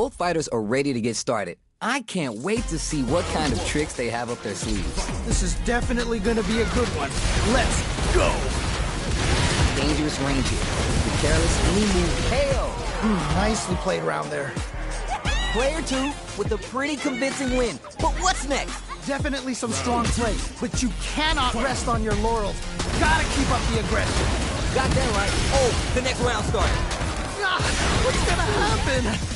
Both fighters are ready to get started. I can't wait to see what kind of tricks they have up their sleeves. This is definitely gonna be a good one. Let's go! Dangerous range here. Be careless, any move, KO. Nicely played around there. Player 2 with a pretty convincing win. But what's next? Definitely some strong play, but you cannot rest on your laurels. Gotta keep up the aggression. Got that right. Oh, the next round started. Ah, what's gonna happen?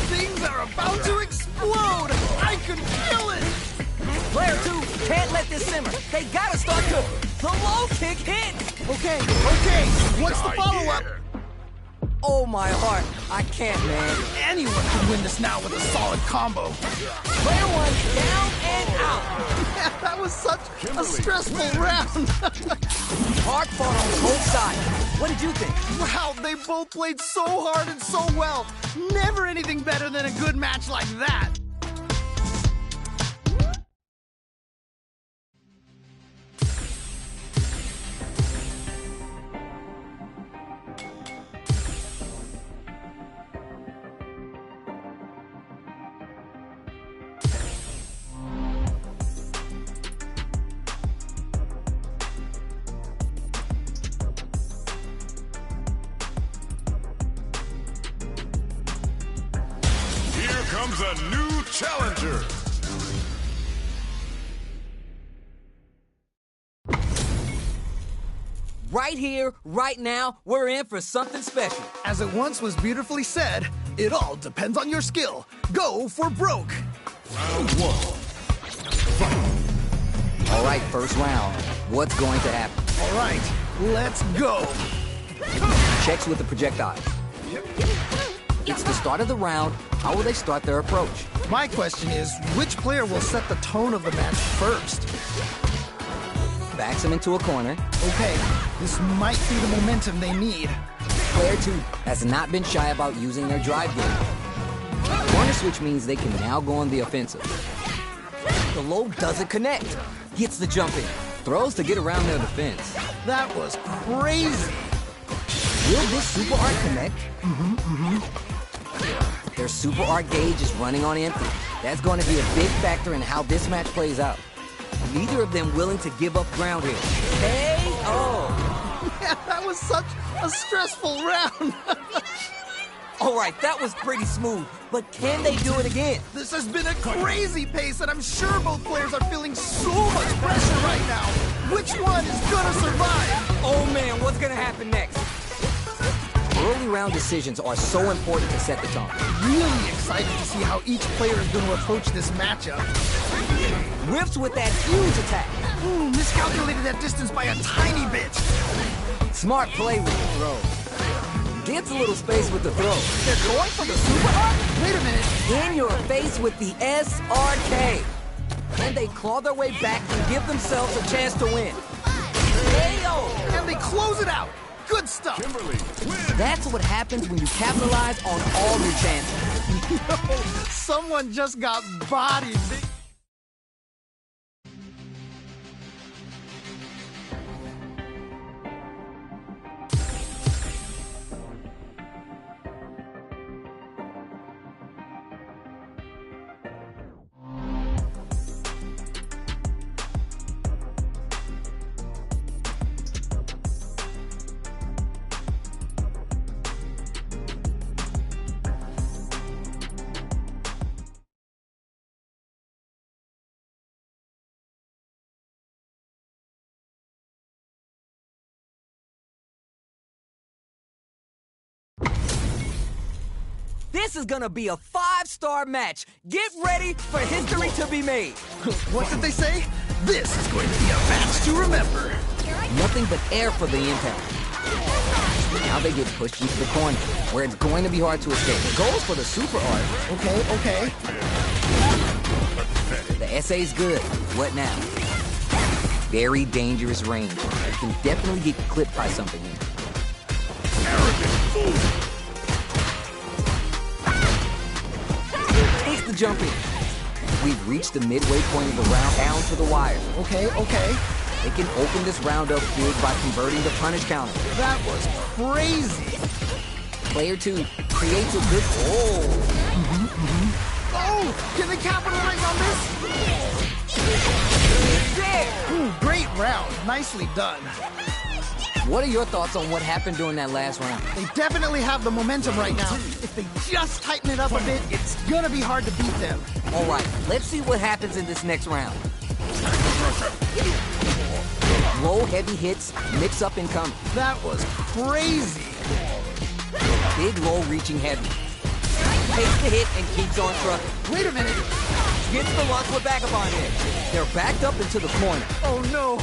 Things are about to explode! I can feel it! Player 2 can't let this simmer. They gotta start cooking. The low kick hit! Okay, what's the follow-up? Oh, my heart. I can't, man. Anyone can win this now with a solid combo. Player 1 down and out. Yeah, that was such a stressful round. Hard fought on both sides. What did you think? Wow, they both played so hard and so well. Never anything better than a good match like that. Comes a new challenger. Right here, right now, we're in for something special. As it once was beautifully said, it all depends on your skill. Go for broke. Round 1. Fight. All right, first round. What's going to happen? All right, let's go. Checks with the projectile. It's the start of the round. How will they start their approach? My question is, which player will set the tone of the match first? Backs him into a corner. Okay, this might be the momentum they need. Player 2 has not been shy about using their drive game. Corner switch means they can now go on the offensive. The low doesn't connect. Gets the jump in. Throws to get around their defense. That was crazy. Will this super art connect? Their super art gauge is running on empty. That's going to be a big factor in how this match plays out. Neither of them willing to give up ground here. KO! Yeah, that was such a stressful round. All right, that was pretty smooth, but can they do it again? This has been a crazy pace, and I'm sure both players are feeling so much pressure right now. Which one is gonna survive? Oh man, what's gonna happen next? Early round decisions are so important to set the tone. Really excited to see how each player is going to approach this matchup. Whips with that huge attack. Miscalculated that distance by a tiny bit. Smart play with the throw. Gets a little space with the throw. They're going for the super art? Wait a minute. In your face with the SRK. And they claw their way back and give themselves a chance to win. KO! And they close it out. Good stuff. Kimberly wins. That's what happens when you capitalize on all your chances. Someone just got bodied. This is gonna be a 5-star match. Get ready for history to be made. What did they say? This is going to be a match to remember. Nothing but air for the impact. Now they get pushed into the corner, where it's going to be hard to escape. Goes for the super art. Okay. The SA's good. What now? Very dangerous range. You can definitely get clipped by something here. Takes the jump in. We've reached the midway point of the round, down to the wire. Okay. They can open this round up big by converting the punish counter. That was crazy. Player 2 creates a good... Oh! Can they capitalize on this? Ooh, great round. Nicely done. What are your thoughts on what happened during that last round? They definitely have the momentum right now. If they just tighten it up a bit, it's gonna be hard to beat them. All right, let's see what happens in this next round. Low, heavy hits, mix up and come. That was crazy. Big low reaching heavy. Takes the hit and keeps on trucking. Wait a minute. Gets the launch with Vagabond in. They're backed up into the corner. Oh no.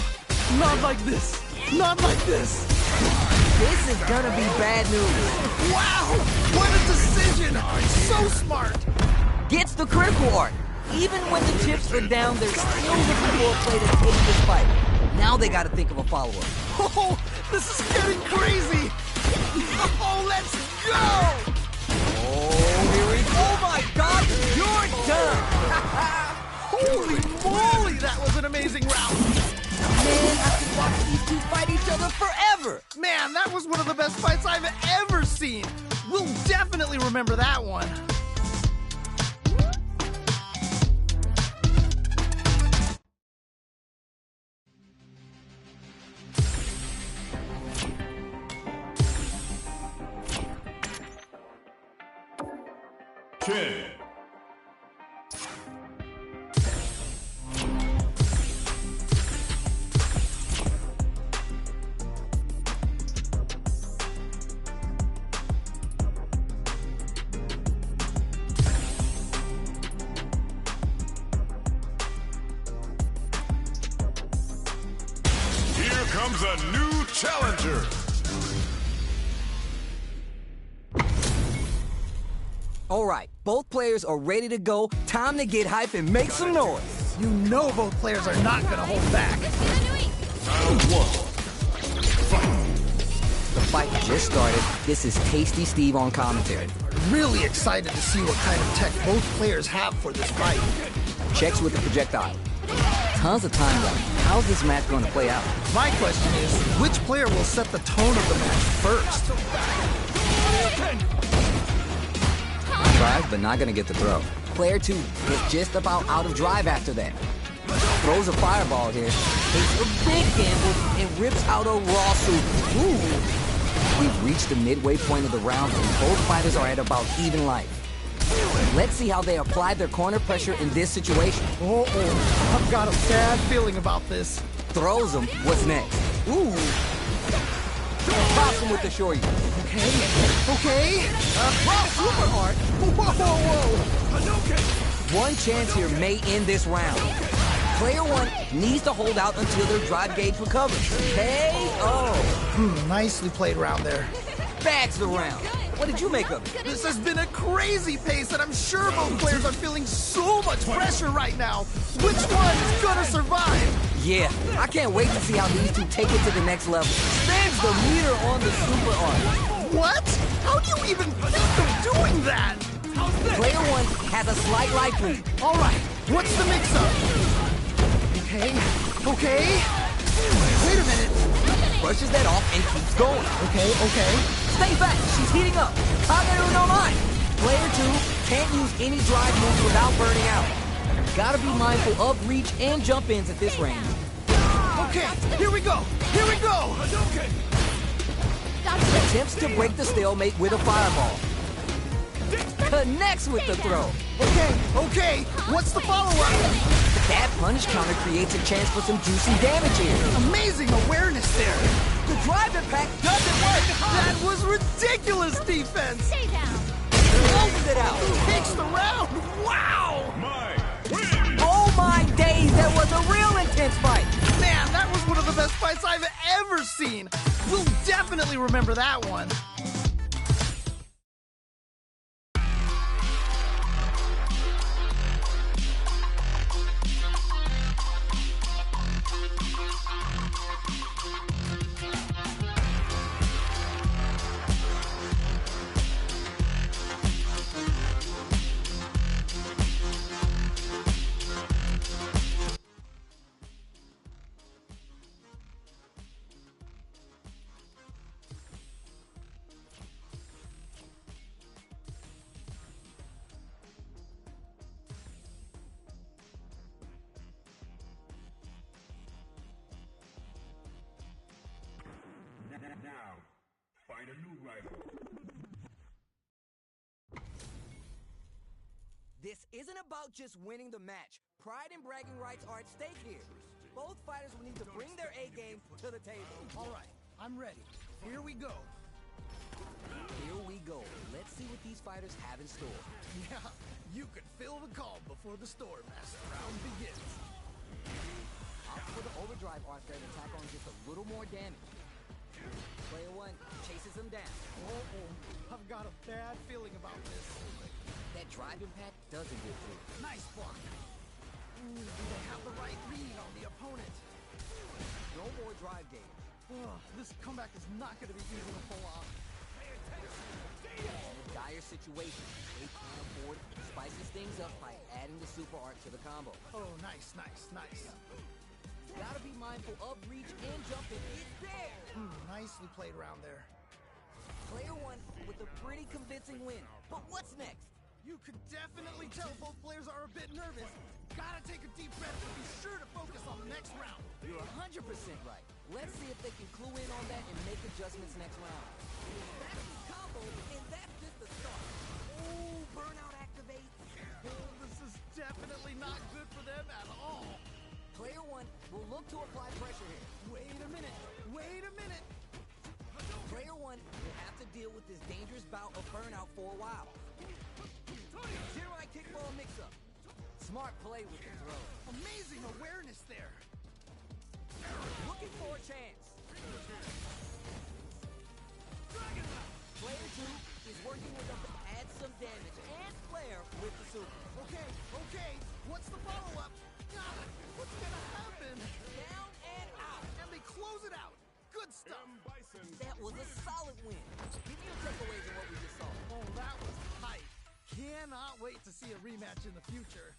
Not like this. Not like this. This is gonna be bad news. Wow! What a decision! So smart! Gets the critical art. Even when the chips are down, there's still the control play to take this fight. Now they gotta think of a follow-up. Oh, this is getting crazy! Oh, let's go! Oh, here we go. Oh my God, you're done! Holy moly, that was an amazing round! Man, I could watch these two fight each other forever! Man, that was one of the best fights I've ever seen! We'll definitely remember that one. Ken. Here comes a new challenger. All right, both players are ready to go. Time to get hype and make some noise. You know both players are not gonna hold back. Round one. The fight just started. This is Tasty Steve on commentary. Really excited to see what kind of tech both players have for this fight. Checks with the projectile. Tons of time left. How's this match going to play out? My question is, which player will set the tone of the match first? Drive, but not going to get the throw. Player 2 is just about out of drive after that. Throws a fireball here. Takes a big gamble and rips out a raw super. Ooh. We've reached the midway point of the round and both fighters are at about even life. Let's see how they apply their corner pressure in this situation. Uh-oh, I've got a bad feeling about this. Throws him. What's next? Ooh. Pops him with the shorty. Okay. Super hard. Whoa. One chance here may end this round. Player 1 needs to hold out until their drive gauge recovers. KO. Nicely played round there. Bags the round. What did you make of it? This has been a crazy pace, and I'm sure both players are feeling so much pressure right now. Which one is gonna survive? Yeah, I can't wait to see how these two take it to the next level. Spins the meter on the super art. What? How do you even think of doing that? Player 1 has a slight life lead. All right, what's the mix-up? Okay. Wait a minute. Brushes that off and keeps going. Okay. Stay back, she's heating up. Kagero no Mai. Player 2 can't use any drive moves without burning out. Gotta be mindful of reach and jump ins at this range. Okay, here we go. Attempts to break the stalemate with a fireball. Connects with the throw. Okay, what's the follow-up? That punish counter creates a chance for some juicy damage here. Amazing awareness there. The drive impact doesn't work. That was ridiculous defense. Stay down. Closes it out. Takes the round. Wow. My win. Oh my days, that was a real intense fight. Man, that was one of the best fights I've ever seen. We'll definitely remember that one. Time. This isn't about just winning the match. Pride and bragging rights are at stake here. Both fighters will need to bring their A-game to the table. All right, I'm ready. Here we go. Here we go. Let's see what these fighters have in store. Yeah, you could feel the calm before the storm as the round begins. Opt for the overdrive arc there to tack on just a little more damage. Player one chases him down. Oh, I've got a bad feeling about this. That drive impact doesn't get through. Nice block. Ooh, do they have the right read on the opponent? No more drive game. This comeback is not going to be easy to pull off. In a dire situation, they can't afford to spices things up by adding the super art to the combo. Oh, nice. Gotta be mindful of reach and jumping. It's there! Nicely played around there. Player one with a pretty convincing win. But what's next? You could definitely tell both players are a bit nervous. Gotta take a deep breath and be sure to focus on the next round. You're 100% right. Let's see if they can clue in on that and make adjustments next round. That's the combo, and that's just the start. Oh, burnout activates. Oh, this is definitely not good for them at all. Player one will look to apply pressure here. Wait a minute. Player one will have to deal with this dangerous bout of burnout for a while. Zero-eye kickball mix-up. Smart play with the throw. Amazing awareness there. Looking for a chance. Player two is working with them to add some damage and flair with the super. Okay. What's the follow-up? What's gonna happen? Down and out. And they close it out. Good stuff. M. Bison. That was a solid win. Give me your takeaways on what we just saw. Oh, that was hype. Cannot wait to see a rematch in the future.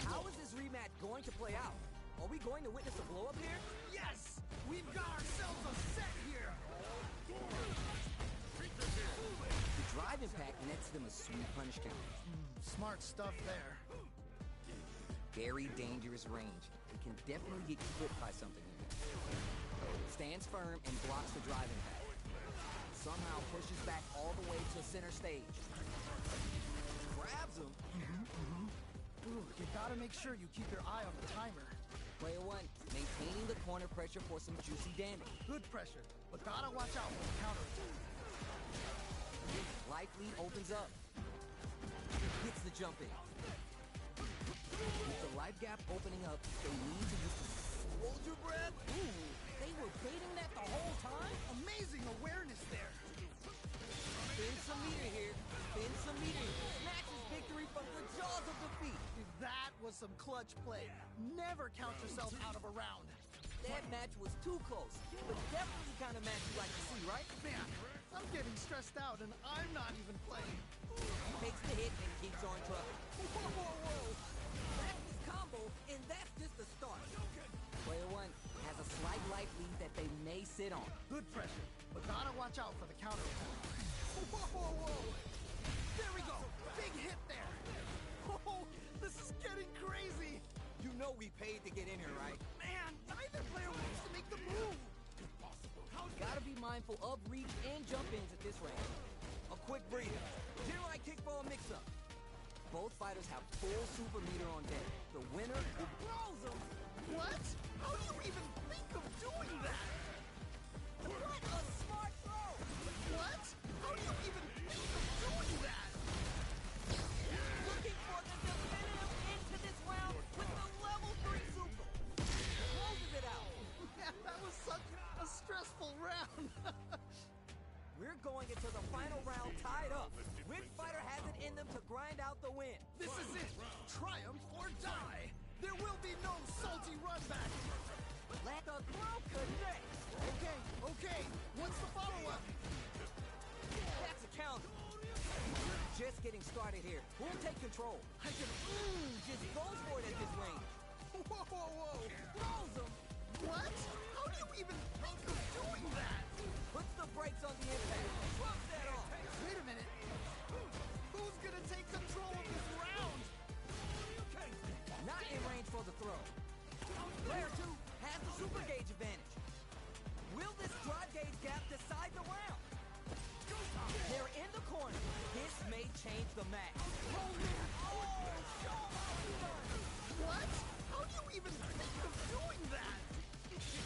How is this rematch going to play out? Are we going to witness a blow-up here? Yes! We've got ourselves a set here! The drive impact nets them a sweet punish counter. Smart stuff there. Very dangerous range. It can definitely get clipped by something here. Stands firm and blocks the drive impact. Somehow pushes back all the way to center stage. Grabs him. Ooh, you gotta make sure you keep your eye on the timer. Player one, maintaining the corner pressure for some juicy damage. Good pressure, but gotta watch out for the counter. Life lead opens up. Hits the jump in. With the life gap opening up, they need to just hold your breath. Ooh, they were baiting that the whole time? Amazing awareness there. Spin some meter here. Spin some meter. Snatches victory from the jaws of defeat. That was some clutch play. Never count yourself out of a round. That match was too close, but definitely the kind of match you like to see, right? Man, I'm getting stressed out and I'm not even playing. Takes the hit and keeps on trucking. Whoa. That's his combo, and that's just the start. Player one has a slight life lead that they may sit on. Good pressure, but gotta watch out for the counter attack. Whoa. There we go. Big hit there. Oh, this is getting crazy. You know we paid to get in here, right? Man, neither player wants to make the move. Gotta be mindful of reach and jump-ins at this range. A quick breather. Zero-eye kickball mix-up. Both fighters have full super meter on deck. The winner who blows them. What? How do you even think of doing that? What a smart throw! What? How do you even think of doing that? Looking for the definitive into this round with the level 3 super. Closes it out. Man, that was such a stressful round. We're going into the final round tied up. Which fighter has it in them to grind out the win? This is it. Triumph or die. There will be no salty run back. Let the throw connect. Okay. What's the follow-up? That's a counter. We're just getting started here. Who'll take control? I can... Just goes for it at this range. Whoa. Throws him. What? How do you even think of doing that? Puts the brakes on the impact. Drops that off. Wait a minute. Who's gonna take control of this round? Not in range for the throw. Player 2 has the super gauge advantage. Will this drive gauge gap decide the round? change the match. What? How do you even think of doing that?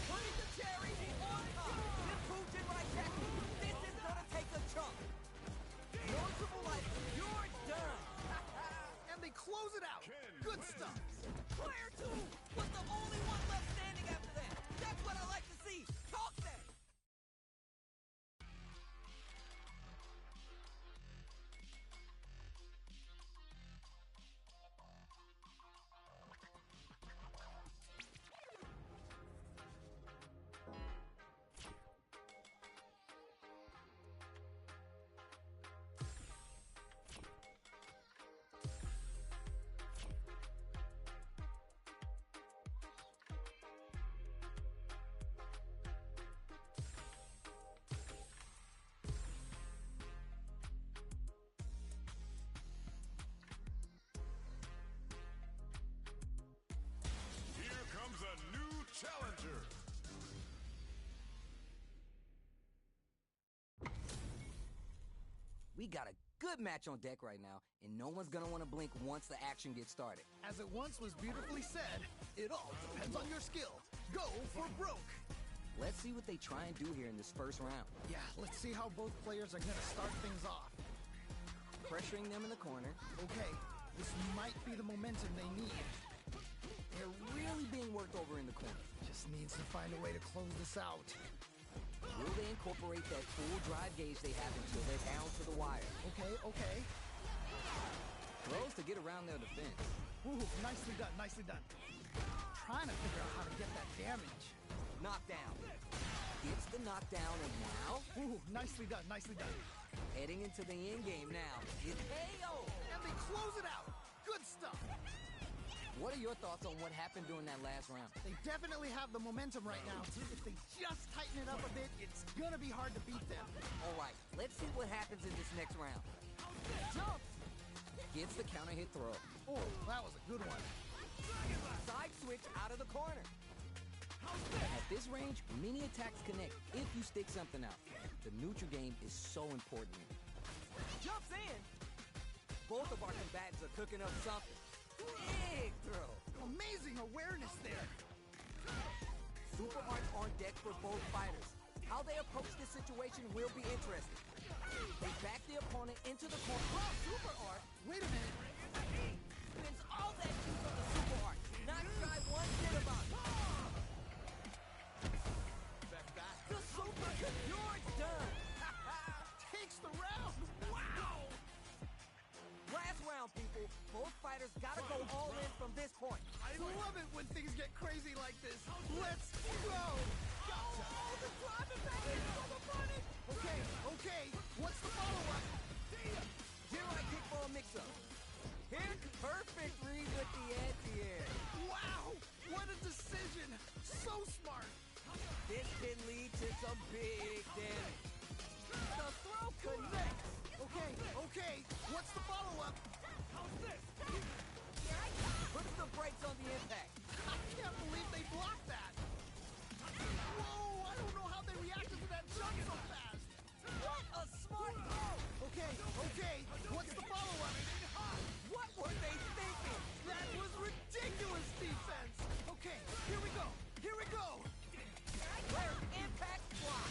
Putting the cherry on top. Improved in right technique. This is gonna take a chunk. No triple life. You're done. And they close it out. Good stuff. Player 2 was the only one left standing after that. That's what I like to see. Talk that. Here comes a new challenger. We got a good match on deck right now, and no one's gonna want to blink once the action gets started. As it once was beautifully said, it all depends on your skill. Go for broke. Let's see what they try and do here in this first round. Yeah, let's see how both players are gonna start things off. Pressuring them in the corner. Okay, this might be the momentum they need. They're really being worked over in the corner. Just needs to find a way to close this out. Will they incorporate that full drive gauge they have until they're down to the wire? Okay. Throws to get around their defense. Ooh, nicely done, nicely done. Trying to figure out how to get that damage. Knockdown. Gets the knockdown, and now, Ooh, nicely done, nicely done. heading into the end game now. It's KO. And they close it out. Good stuff. What are your thoughts on what happened during that last round? They definitely have the momentum right now. If they just tighten it up a bit, it's gonna be hard to beat them. All right, let's see what happens in this next round. Jump! Gets the counter hit throw. Oh, that was a good one. Side switch out of the corner. At this range, many attacks connect if you stick something out. The neutral game is so important. Jumps in! Both of our combatants are cooking up something. Big throw. Amazing awareness there. Super arts on deck for both fighters. How they approach this situation will be interesting. They back the opponent into the corner. Wow, super art! Wait a minute. Spends all that juice on the super art. Not shy one bit about it. The super, you're done. Takes the round. Wow. Last round, people. Both fighters gotta go all in from this point. I love it when things get crazy like this. Let's go. Oh, the driving back in for the money. Okay. What's the follow-up? Here I kick for a mix-up. Here, perfect read with the anti-air. Wow. What a decision. So smart. This can lead to some big damage. The throw connects. Okay. What's the follow-up? Puts the brakes on the impact. I can't believe they blocked that. Whoa, I don't know how they reacted to that jump so fast. What a smart throw! Okay. What's the follow-up? What were they thinking? That was ridiculous defense. Okay, here we go. Where impact block.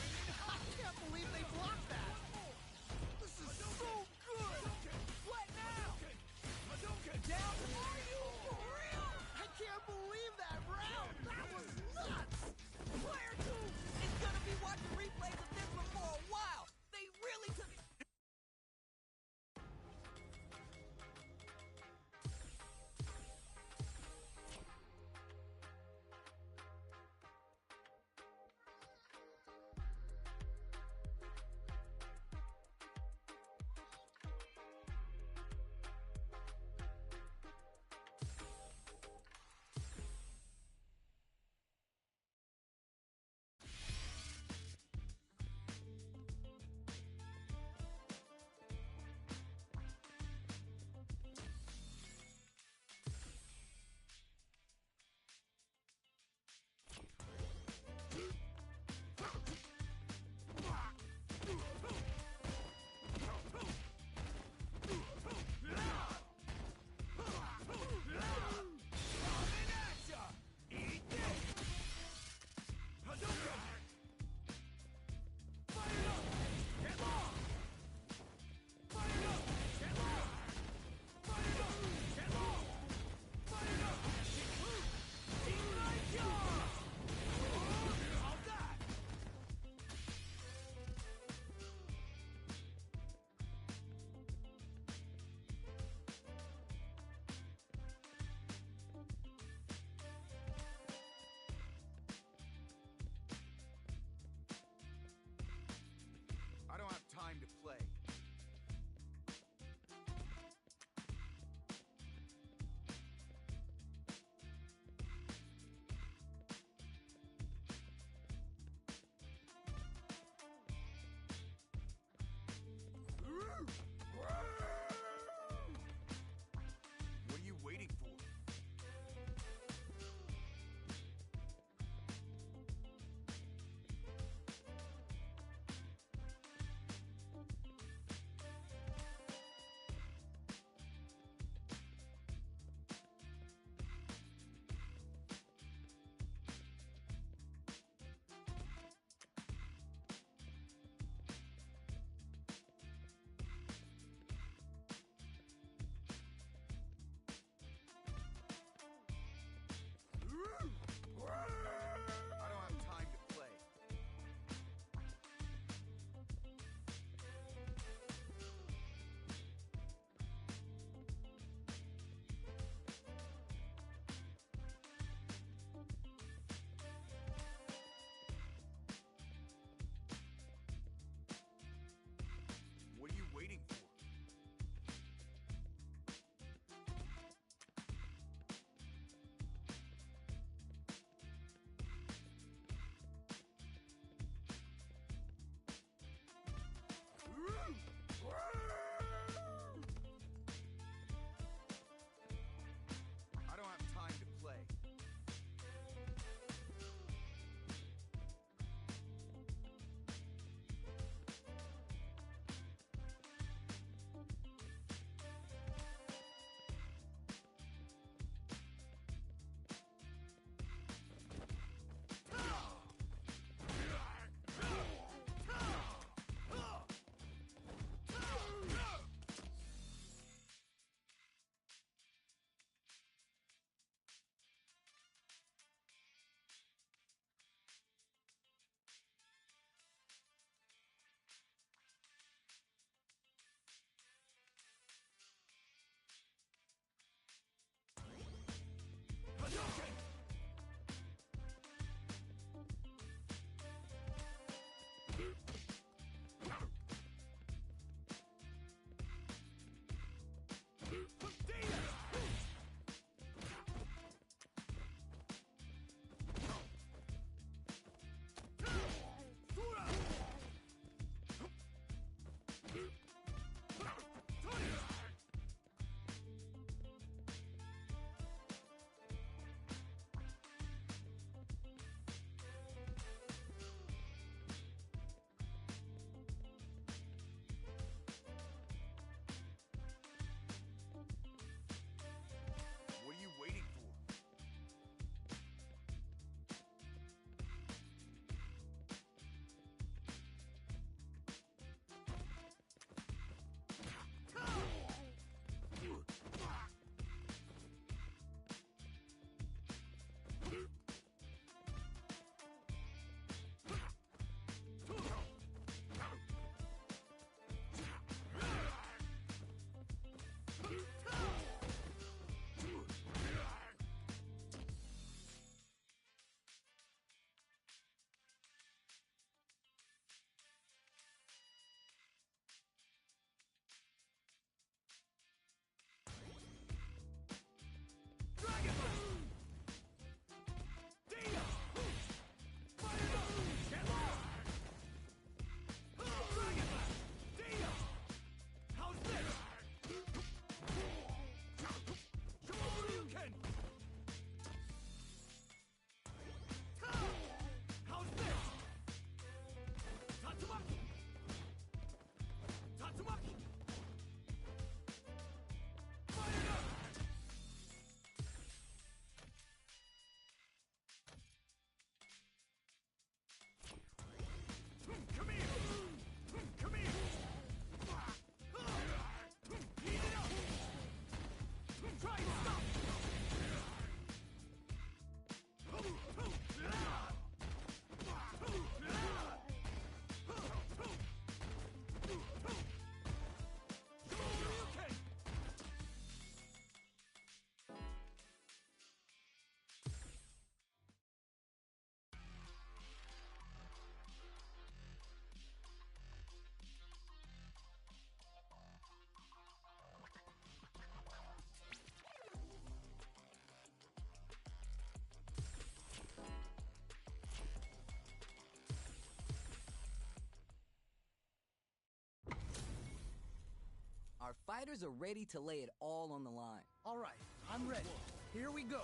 Our fighters are ready to lay it all on the line. All right, I'm ready. Here we go.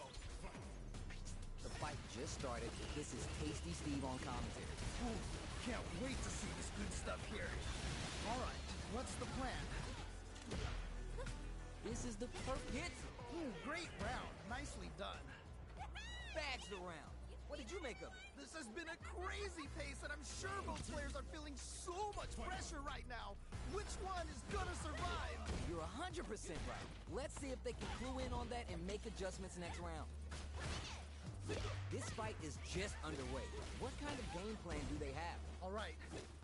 The fight just started. This is Tasty Steve on commentary. Ooh, can't wait to see this good stuff here. All right, what's the plan? This is the perfect hit. Ooh, great round. Nicely done. Bags the round. What did you make of it? This has been a crazy pace, and I'm sure both players are feeling so much pressure right now. Which one is gonna survive? You're 100% right. Let's see if they can clue in on that and make adjustments next round. This fight is just underway. What kind of game plan do they have? All right,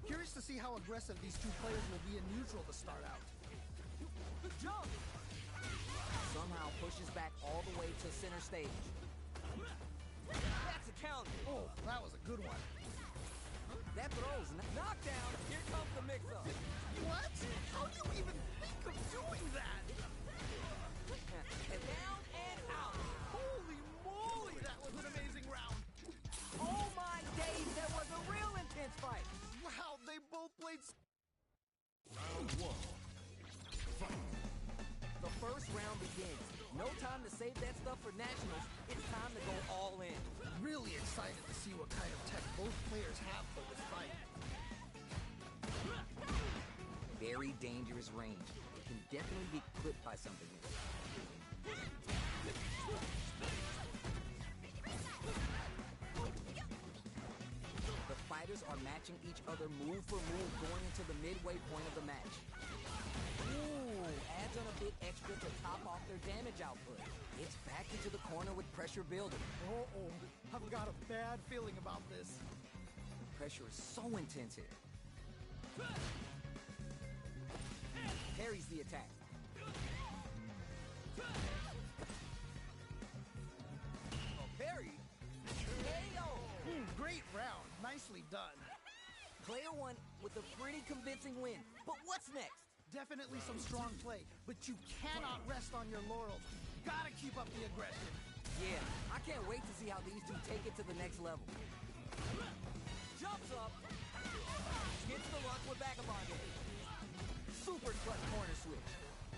curious to see how aggressive these two players will be in neutral to start out. Jump! Somehow pushes back all the way to center stage. That's a counter. Oh, that was a good one. That throws. Knockdown. Here comes the mix-up. What? How do you even think of doing that? And down and out. Holy moly, that was an amazing round. Oh my days, that was a real intense fight. Wow, they both played... Round one. Fight. The first round begins. No time to save that stuff for nationals. It's time to go all in. Really excited to see what kind of tech both players have for this fight. Very dangerous range. It can definitely be clipped by something here. The fighters are matching each other move for move going into the midway point of the match. Ooh, adds on a bit extra to top off their damage output. It's back into the corner with pressure building. Uh-oh, I've got a bad feeling about this. The pressure is so intense here. Parries the attack. Oh, parry? KO! Great round. Nicely done. Player one with a pretty convincing win. But what's next? Definitely some strong play, but you cannot rest on your laurels. Gotta keep up the aggression. Yeah, I can't wait to see how these two take it to the next level. Jumps up. Gets the luck with Vagabond Edge. Super clutch corner switch.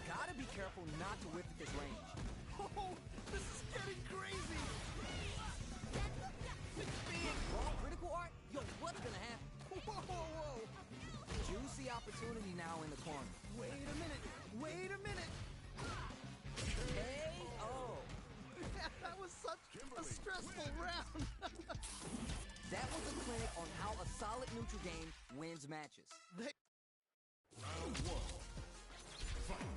Gotta be careful not to whip at this range. Oh, this is getting crazy. Big wrong critical art? Yo, what's gonna happen? Whoa, whoa. Juicy opportunity now in the corner. Wait a minute. Wait a minute. KO. That was such a stressful round. That was a clinic on how a solid neutral game wins matches. Round one. Fight.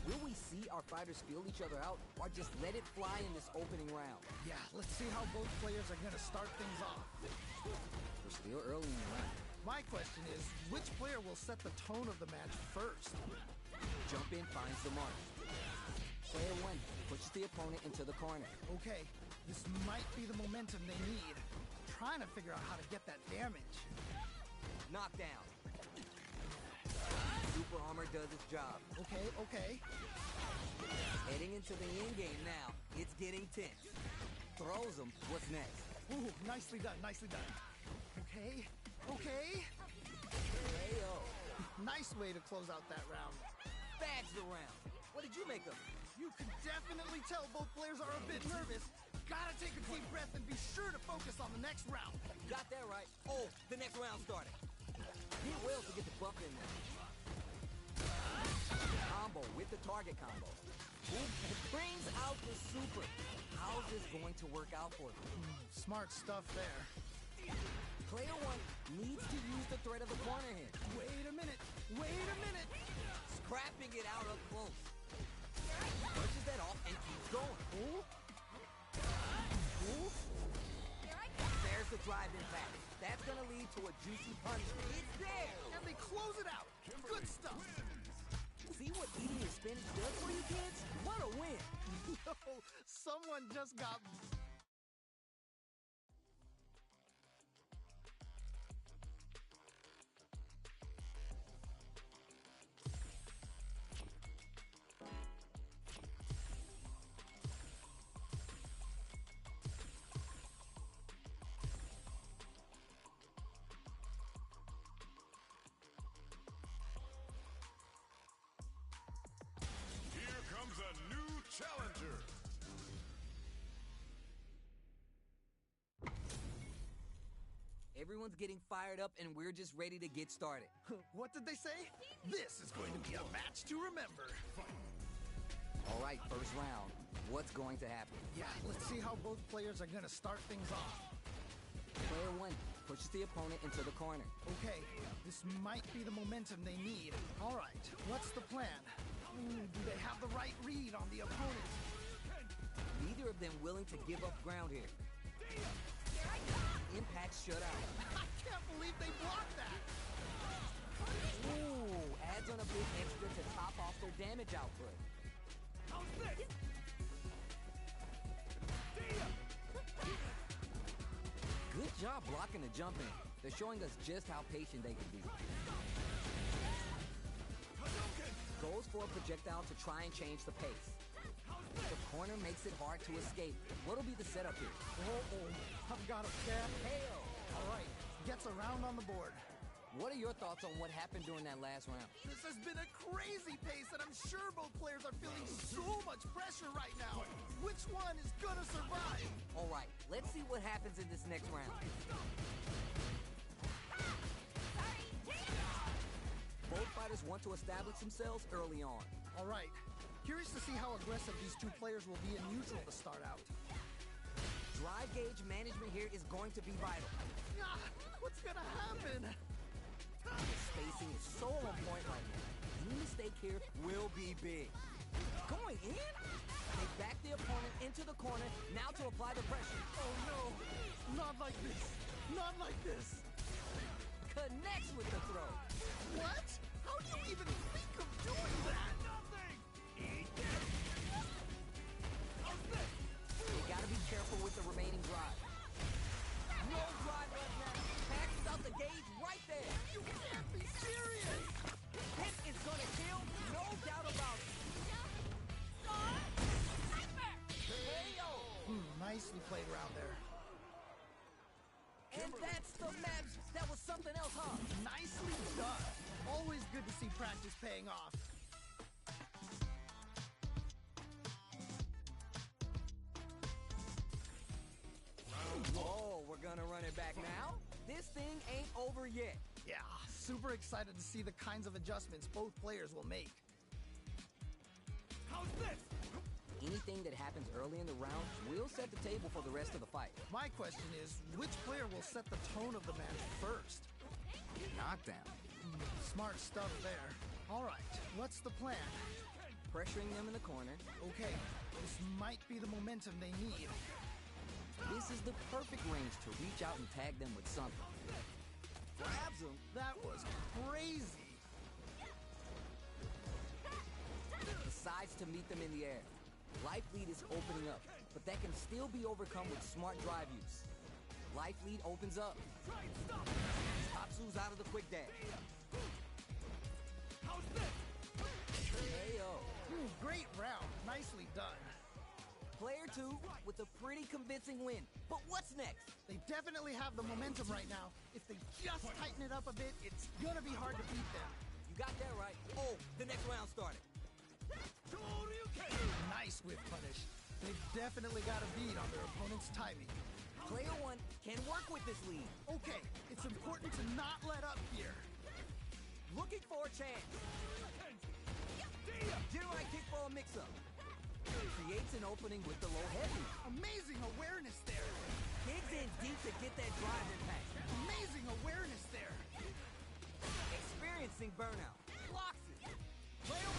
Will we see our fighters feel each other out, or just let it fly in this opening round? Yeah, let's see how both players are gonna start things off. We're still early in the round. My question is, which player will set the tone of the match first? Jump in finds the mark. Player one pushes the opponent into the corner. Okay, this might be the momentum they need. Trying to figure out how to get that damage. Knockdown. Super armor does its job. Okay, okay. Heading into the end game now. It's getting tense. Throws him. What's next? Ooh, nicely done, nicely done. Okay, okay. KO. Nice way to close out that round. Bags the round. What did you make of it? You can definitely tell both players are a bit nervous. Gotta take a deep breath and be sure to focus on the next round. Got that right. Oh, the next round started. Did well to get the buff in there. Combo with the target combo. It brings out the super. How's this going to work out for them? Smart stuff there. Player one needs to use the threat of the corner hit. Wait a minute. Wait a minute. Scrapping it out up close. Punches that off and keeps going. Ooh. Ooh. There's the drive impact. That's gonna lead to a juicy punishment. It's there! And they close it out. Good stuff. See what eating your spinach does for you kids? What a win! No, someone just got... Everyone's getting fired up, and we're just ready to get started. What did they say? This is going to be a match to remember. All right, first round. What's going to happen? Yeah, let's see how both players are going to start things off. Player 1 pushes the opponent into the corner. Okay, this might be the momentum they need. All right, what's the plan? Ooh, do they have the right read on the opponent? Neither of them willing to give up ground here. Impact shut out. I can't believe they blocked that! Ooh, adds on a bit extra to top off their damage output. How's this? Good job blocking the jump in. They're showing us just how patient they can be. Goes for a projectile to try and change the pace. The corner makes it hard to escape. What'll be the setup here? Uh-oh, I've got a bad KO. All right, gets a round on the board. What are your thoughts on what happened during that last round? This has been a crazy pace, and I'm sure both players are feeling so much pressure right now. Which one is gonna survive? All right, let's see what happens in this next round. Both fighters want to establish themselves early on. All right, curious to see how aggressive these two players will be in neutral to start out. Drive gauge management here is going to be vital. Ah, what's gonna happen? Spacing is so on point right now. Any mistake here will be big. Going in? They back the opponent into the corner, now to apply the pressure. Oh no, not like this, not like this. Connects with the throw. What? How do you even think of doing that? Nothing! Eat this! How's this? You gotta be careful with the remaining drive. No drive left now. Maxes out the gauge right there. You can't be serious! Hit is gonna kill, no doubt about it. KO! Nicely played around there. And that's the match. That was something else, huh? Nicely done. Always good to see practice paying off. Whoa, we're gonna run it back now? This thing ain't over yet. Yeah, super excited to see the kinds of adjustments both players will make. How's this? Anything that happens early in the round will set the table for the rest of the fight. My question is, which player will set the tone of the match first? Knockdown. Smart stuff there. All right, what's the plan? Pressuring them in the corner. Okay, this might be the momentum they need. This is the perfect range to reach out and tag them with something. Grabs them. That was crazy. Decides to meet them in the air. Life lead is opening up, but that can still be overcome with smart drive use. Life lead opens up. Tatsu's out of the quick dash. How's this? KO. Great round. Nicely done. Player 2 with a pretty convincing win. But what's next? They definitely have the momentum right now. If they just tighten it up a bit, it's gonna be hard to beat them. You got that right. Oh, the next round started. Nice whip punish. They've definitely got a beat on their opponent's timing. Player 1 can work with this lead. Okay, it's important to not let up here. Looking for a chance. General kick for a mix-up. Creates an opening with the low heavy. Amazing awareness there. Digs in deep to get that drive impact. Amazing awareness there. Experiencing burnout. Blocks it. Player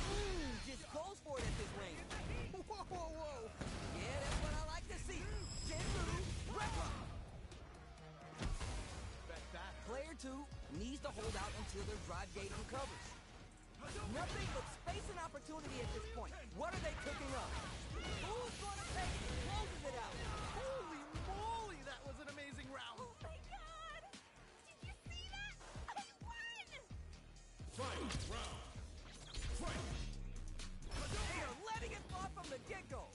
just goes for it at this range. Whoa, whoa, whoa. Yeah, that's what I like to see. Genru, Repa. Player 2 needs to hold out until their drive gauge recovers. Nothing but space and opportunity at this point. What are they cooking up? Who's gonna take it? Closes it out. Holy moly, that was an amazing round. Oh my god! Did you see that? I won! Fight! Round! Fight! They are letting it fly from the get-go.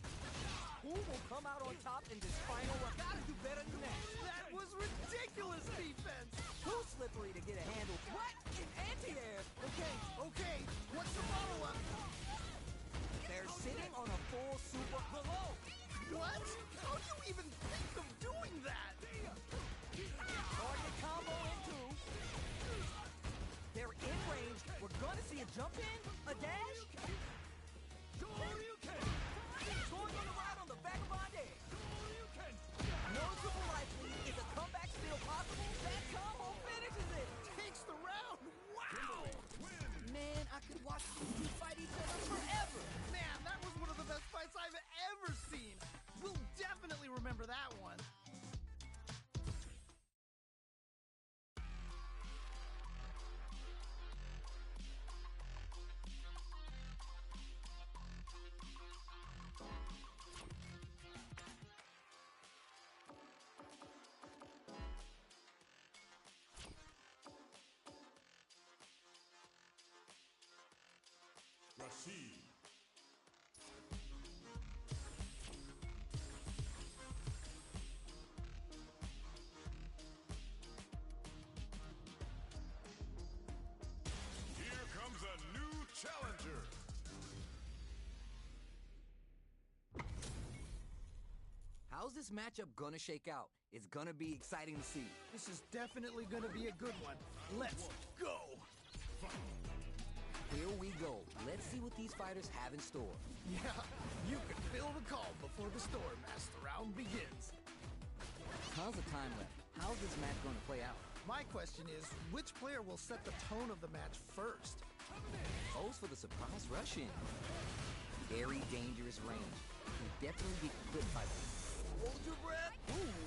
Who will come out on top in this final round? Gotta do better than that. That was ridiculous defense. Too slippery to get a handle. What in anti-air? Okay, what's the follow-up? They're sitting on a full super below. What? How do you even think of doing that? Target combo. proceed. Here comes a new challenger. How's this matchup gonna shake out? It's gonna be exciting to see. This is definitely gonna be a good one. Let's go! Here we go. Let's see what these fighters have in store. Yeah, you can feel the calm before the storm as the round begins. Tons of time left. How's this match gonna play out? My question is, which player will set the tone of the match first? Goes for the surprise rush in. Very dangerous range. Can definitely get clipped by this. Hold your breath. Ooh.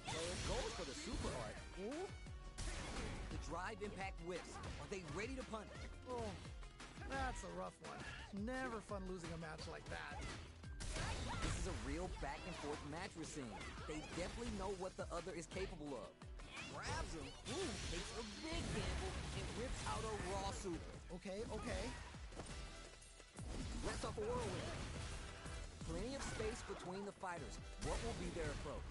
Player goes for the super art. Ooh. The drive impact whiffs. Are they ready to punish? Oh, that's a rough one. Never fun losing a match like that. This is a real back and forth match we're seeing. They definitely know what the other is capable of. Grabs him, takes a big gamble, and rips out a raw super. Okay, okay. Lets off a whirlwind. Plenty of space between the fighters. What will be their approach?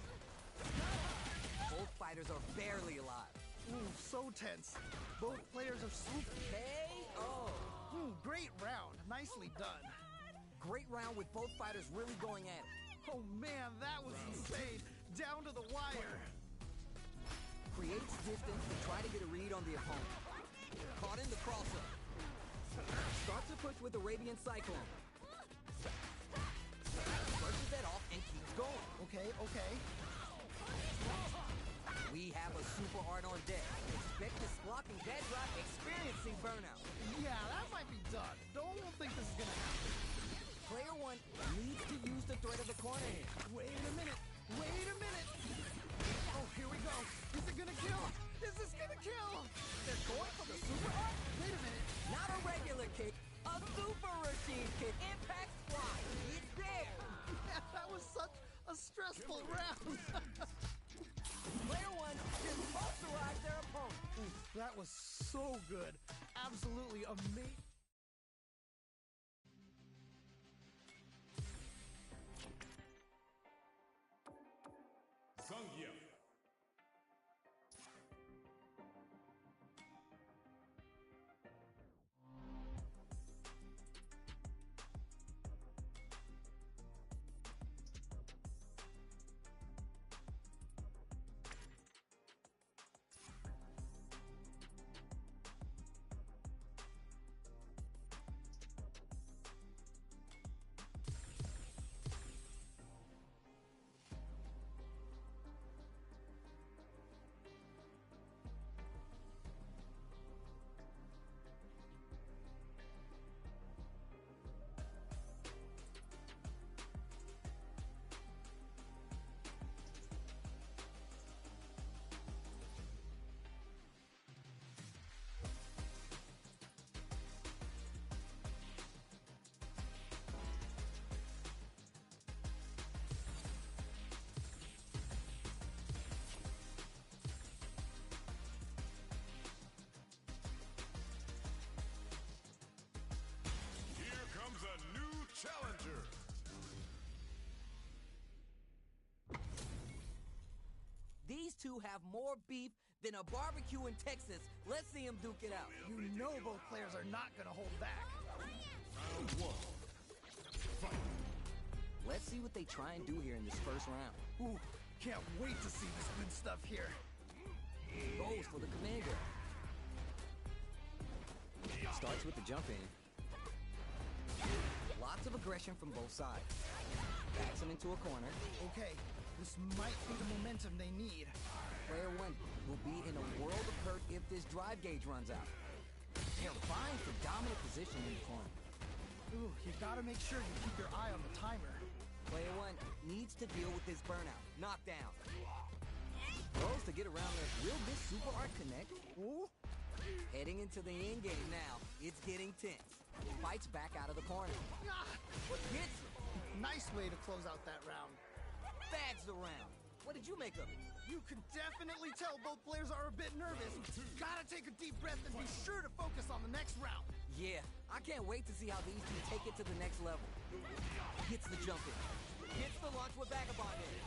Both fighters are barely alive. Ooh, so tense. Both players are swooping. KO! Ooh, great round. Nicely done. Great round with both fighters really going at it. Oh man, that was insane. Down to the wire. Creates distance to try to get a read on the opponent. Caught in the cross-up. Starts to push with Arabian Cyclone. Brushes that off and keeps going. Okay, okay. We have a super art on deck. Expect this blocking dead drop, experiencing burnout. Yeah, that might be done. Don't think this is gonna happen. Player one needs to use the threat of the corner here. Wait a minute. Wait a minute. Oh, here we go. Is it gonna kill? Is this gonna kill? They're going for the super art? Wait a minute. Not a regular kick, a super routine kick. Impact fly. It's there. Yeah, that was such a stressful round. Player one just posterize their opponent. Ooh, that was so good. Absolutely amazing. Zangief. Comes a new challenger. These two have more beef than a barbecue in Texas. Let's see them duke it out. You know both players are not gonna hold back. Round one. Fight. Let's see what they try and do here in this first round. Ooh, can't wait to see this good stuff here. Goes for the command grab. Starts with the jump in. Lots of aggression from both sides. Backs him into a corner. Okay, this might be the momentum they need. Player one will be in a world of hurt if this drive gauge runs out. They're vying for dominant position in the corner. Ooh, you gotta make sure you keep your eye on the timer. Player one needs to deal with this burnout. Knockdown. Goes to get around there. Will this super art connect? Ooh, Heading into the end game now. It's getting tense. Fights back out of the corner. ah, Gets him. nice way to close out that round. Bags the round. What did you make of it? You can definitely tell both players are a bit nervous. Gotta take a deep breath and be sure to focus on the next round. Yeah, I can't wait to see how these two take it to the next level. Gets the jump in. Gets the launch with Vagabond in.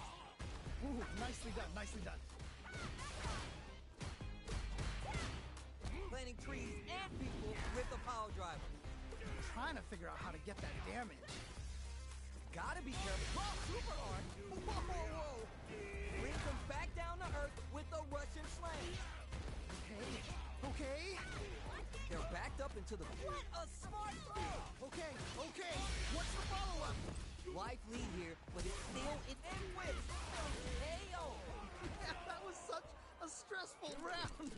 Ooh, nicely done, nicely done. Planting trees and people with the power driver. Trying to figure out how to get that damage. Gotta be careful. Whoa, super hard. Whoa, whoa, whoa. Brings them back down to earth with the Russian slam. Okay. They're backed up into the... What a smart throw! Okay. What's the follow-up? Life lead here, but it's still in twist. KO. Yeah, that was such a stressful round.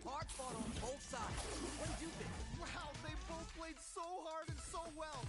Hard fought on both sides. What did you think? Wow, they both played so hard and so well.